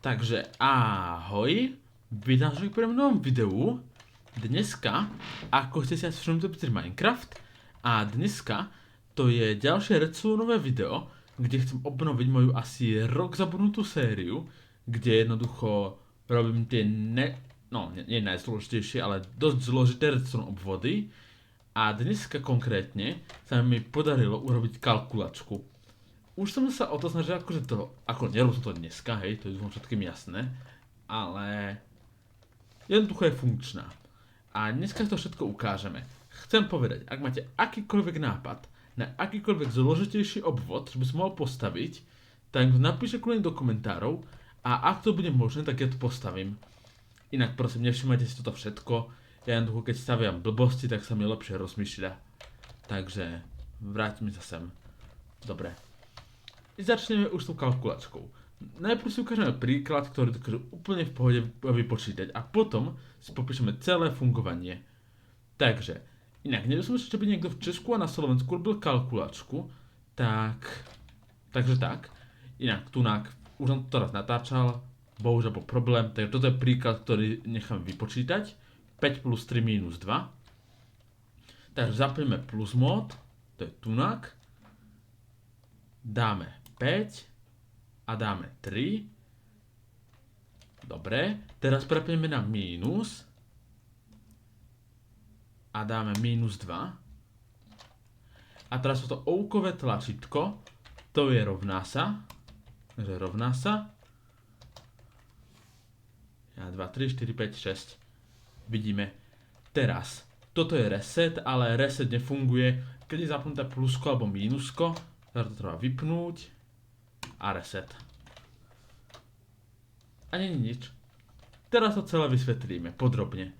Takže ahoj, vítam vás pri novom videu. Dneska, ako ste si asi všimli, to je Minecraft. A dneska to je ďalšie redstoneové video, kde chcem obnoviť moju asi rok zabudnutú sériu, kde jednoducho robím tie nie najzložitejšie, ale dosť zložité redstone obvody. A dneska konkrétne sa mi podarilo urobiť kalkulačku. Už som sa o to snažil, akože to, ako nerobil som to dneska, hej, to je všetkým jasné, ale jednoducho je funkčná. A dneska to všetko ukážeme. Chcem povedať, ak máte akýkoľvek nápad na akýkoľvek zložitejší obvod, čo by som mohol postaviť, tak to napíšte kľudne do komentárov a ak to bude možné, tak ja to postavím. Inak prosím, nevšimajte si toto všetko, ja jednoducho keď staviam blbosti, tak sa mi lepšie rozmýšľa. Takže vráťme sa sem. Dobre. Začneme už s tou kalkulačkou. Najprv si ukážeme príklad, ktorý dokáže úplne v pohode vypočítať a potom si popíšeme celé fungovanie. Takže, inak neviem som ešte, čo by niekto v Česku a na Slovensku robil kalkulačku, takže tak. Inak, už som to teraz natáčal, bohužiaľ bol problém, takže toto je príklad, ktorý nechám vypočítať. 5 plus 3 minus 2. Takže zapneme plus mód, to je tunak. Dáme 5 a dáme 3. Dobre, teraz prepneme na mínus a dáme minus 2. A teraz toto oukové tlačítko, to je rovná sa. Takže rovná sa. 1, 2, 3, 4, 5, 6. Vidíme. Teraz, toto je reset, ale reset nefunguje, keď je zapnuté plusko alebo mínusko. Teraz to treba vypnúť a reset. A nie je nič. Teraz to celé vysvetlíme podrobne.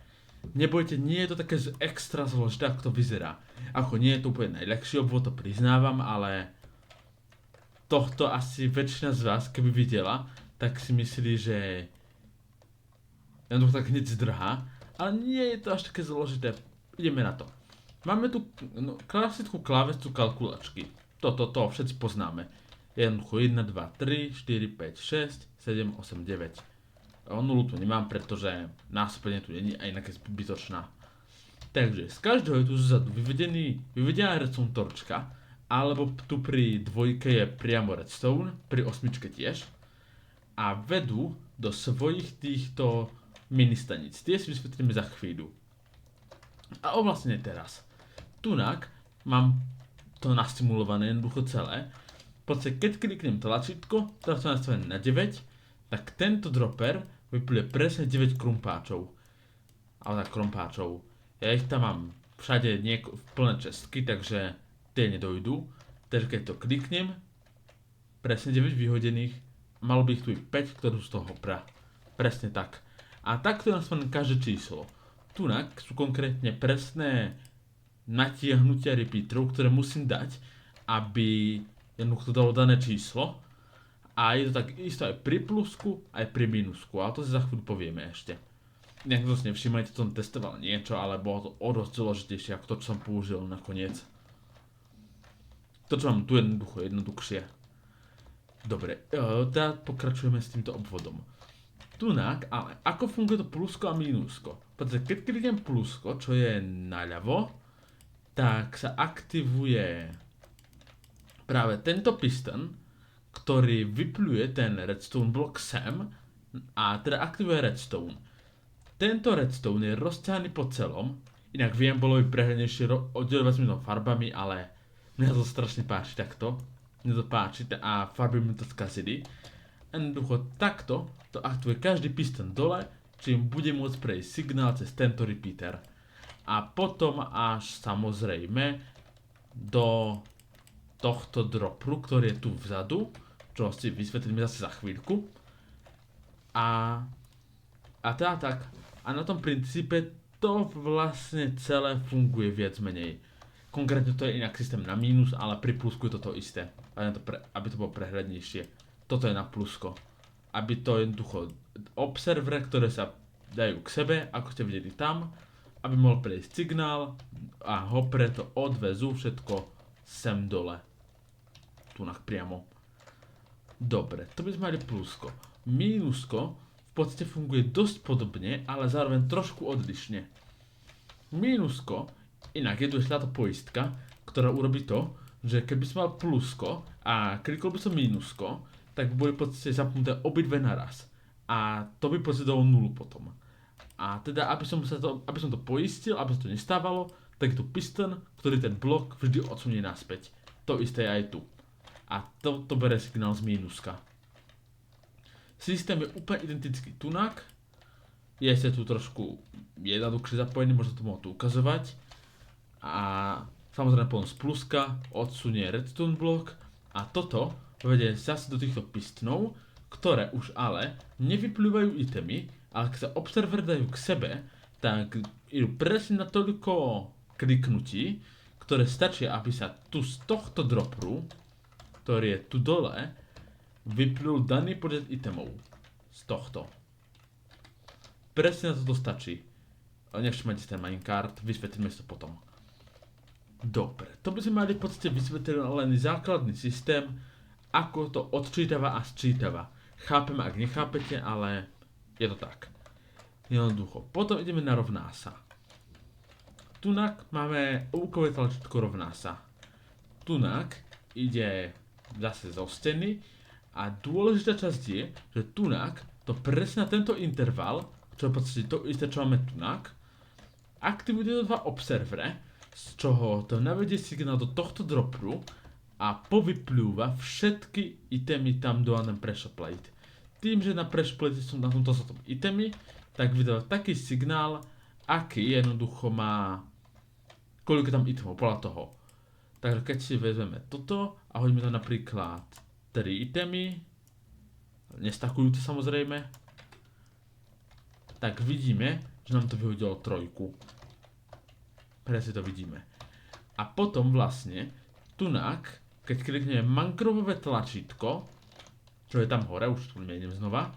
Nebojte, nie je to také extra zložité, ako to vyzerá. Ako nie je to úplne najľahšie obvod, to priznávam, ale tohto asi väčšina z vás, keby videla, tak si myslí, že jednoducho tak hneď zdrhá. Ale nie je to až také zložité. Ideme na to. Máme tu klasickú klávesu kalkulačky. Toto všetci poznáme. Jednoducho 1, 2, 3, 4, 5, 6, 7, 8, 9. Nulu tu nemám, pretože násobenie tu není a inak je zbytočná. Takže z každého je tu zozadu vyvedená redstone torčka, alebo tu pri dvojke je priamo redstone, pri osmičke tiež. A vedú do svojich týchto ministaníc. Tie si vysvetlíme za chvíľu. A vlastne teraz. Tunak mám to nastimulované jednoducho celé. V podstate keď kliknem tlačítko, teraz to nastavené na 9, tak tento dropper vypluje presne 9 krumpáčov. Ale tak krumpáčov. Ja ich tam mám všade plné čestky, takže tie nedojdu. Takže keď to kliknem, presne 9 vyhodených, malo by ich tu i 5, ktorú z toho presne tak. A takto je nastavené každé číslo. Tunak sú konkrétne presné natiahnutia repeaterov, ktoré musím dať, aby jednoducho to dalo dané číslo. A je to tak isto aj pri plusku, aj pri minusku. Ale to si za chvíľu povieme ešte. Nejak to si nevšimajte, to som testoval niečo, ale bolo to o dosť zložitejšie ako to, čo som použil nakoniec. To, čo mám tu jednoduchšie. Dobre, teda pokračujeme s týmto obvodom. Tunak, ale ako funguje to plusko a mínusko? Pretože keď kliknem plusko, čo je naľavo, tak sa aktivuje práve tento piston, ktorý vypluje ten redstone block sem a teda aktivuje redstone. Tento redstone je rozťahaný po celom, inak viem, bolo by prehľadnejšie oddelovať s farbami, ale mňa to strašne páči takto. Mne to páči a farby mi to skazili. Jednoducho takto to aktivuje každý piston dole, čím bude môcť prejsť signál cez tento repeater. A potom až samozrejme do tohto dropru, ktorý je tu vzadu, čo si vysvetlíme zase za chvíľku. A teda tak. A na tom princípe to vlastne celé funguje viac menej. Konkrétne to je inak systém na mínus, ale pri plusku je toto isté. Aby to bolo prehľadnejšie. Toto je na plusko. Aby to jednoducho observere, ktoré sa dajú k sebe, ako ste videli tam, aby mohol prejsť signál a ho preto odvezú všetko sem dole. Tunak priamo. Dobre, to by sme mali plusko. mínusko v podstate funguje dosť podobne, ale zároveň trošku odlišne. Mínusko, inak je tu ešte táto poistka, ktorá urobí to, že keby som mal plusko a klikol by som mínusko, tak boli v podstate zapnuté obidve naraz. A to by dalo 0 potom. A teda, aby som to poistil, aby sa to nestávalo, tak je tu piston, ktorý ten blok vždy odsunie naspäť. To isté je aj tu. A to bere signál z mínuska. Systém je úplne identický tunak. Je sa tu trošku jednoduchšie zapojený, možno to mohol tu ukazovať. A samozrejme potom z pluska odsunie redstone blok. A toto vedie zase do týchto pistonov, ktoré už ale nevyplývajú itemy, ale keď sa observer dajú k sebe, tak idú presne na toľko kliknutí, ktoré stačia, aby sa tu z tohto dropru, ktorý je tu dole, vyplul daný počet itemov. Z tohto. Presne na toto stačí. Nevšimajte si ten minecart, vysvetlíme si to potom. Dobre, to by sme mali v podstate vysvetlený základný systém, ako to odčítava a sčítava. Chápeme, ak nechápete, ale je to tak. Jednoducho. Potom ideme na rovná sa. Tunak máme úkové tlačítko rovná sa. Tunak ide zase zo steny a dôležitá časť je, že tunak to presne na tento interval, čo je v podstate to isté, čo máme tunak, aktivuje tieto dva observere, z čoho to navedie signál do tohto dropru a povyplúva všetky itemy tam do na pressure plate. Tým, že na pressure plate sú na tomto itemy, tak vydáva taký signál, aký jednoducho má, koľko tam itemov, podľa toho. Takže keď si vezmeme toto a hodíme tam napríklad 3 itemy, nestakujúce samozrejme, tak vidíme, že nám to vyhodilo 3. Presne to vidíme. A potom vlastne tunak, keď klikneme mangrovové tlačítko, čo je tam hore, už tu nejdem znova,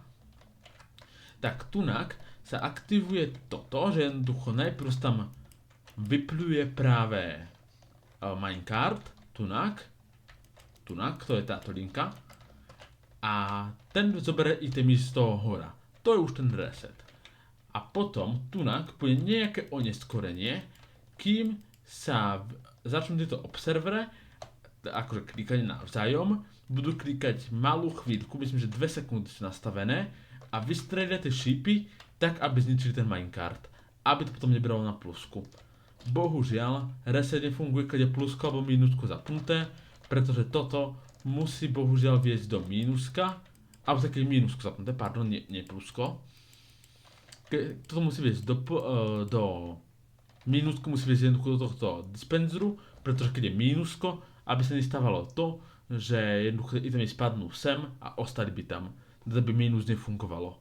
tak tunak sa aktivuje toto, že jednoducho najprv tam vypluje práve minecart, tunak, to je táto linka, a ten zoberie itemy z toho hora. To je už ten reset. A potom tunak bude nejaké oneskorenie, kým sa začnú tieto observere, akože klikať navzájom, budú klikať malú chvíľku, myslím, že 2 sekundy sú nastavené, a vystrelia tie šípy tak, aby zničili ten minecart, aby to potom nebralo na plusku. Bohužiaľ, reset nefunguje, keď je plusko alebo mínusko zapnuté, pretože toto musí bohužiaľ viesť do mínuska, alebo keď je mínusko zapnuté, pardon, nie plusko. Toto musí viesť do mínusku, musí viesť jednoducho do tohto dispenzeru, pretože keď je mínusko, aby sa nestávalo to, že jednoducho itemy spadnú sem a ostali by tam, teda by mínus nefungovalo.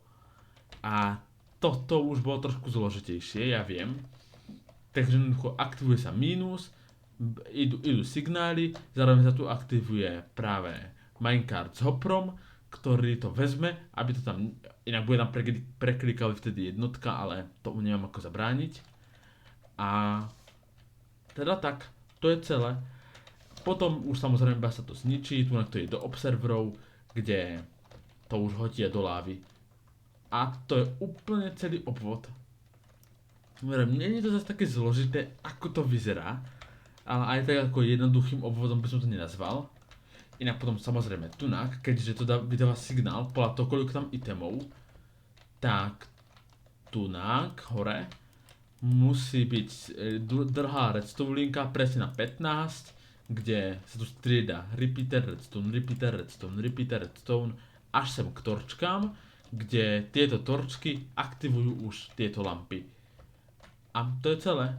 A toto už bolo trošku zložitejšie, ja viem. Takže jednoducho aktivuje sa mínus, idú signály, zároveň sa tu aktivuje práve minecart s hoprom, ktorý to vezme, aby to tam, inak bude tam preklikali vtedy jednotka, ale to nemám ako zabrániť. A teda tak, to je celé. Potom už samozrejme sa to zničí, tu to je do observerov, kde to už hodí do lávy. A to je úplne celý obvod. Nie je to zase také zložité, ako to vyzerá, ale aj tak ako jednoduchým obvodom by som to nenazval. Inak potom samozrejme tunak, keďže to vydáva signál podľa toho, koľko tam itemov, tak tunak hore musí byť dlhá redstone linka presne na 15, kde sa tu strieda repeater, redstone, až sem k torčkám, kde tieto torčky aktivujú už tieto lampy. A to je celé.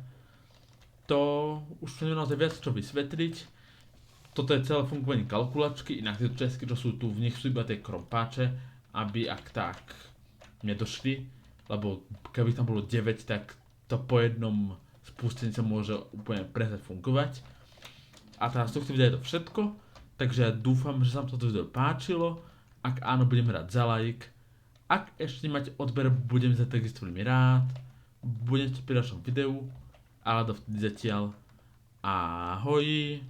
To už som naozaj viac čo vysvetliť. Toto je celé fungovanie kalkulačky, inak tie česky, čo sú tu, v nich sú iba tie krompáče, aby ak tak nedošli, lebo keby tam bolo 9, tak to po jednom spustení sa môže úplne prestať fungovať. A teraz tohto videa je to všetko, takže ja dúfam, že sa vám toto video páčilo. Ak áno, budem rád za like. Ak ešte nemáte odber, budem za takisto veľmi rád. Budem pri ďalšom videu, ale dovtedy zatiaľ ahoj.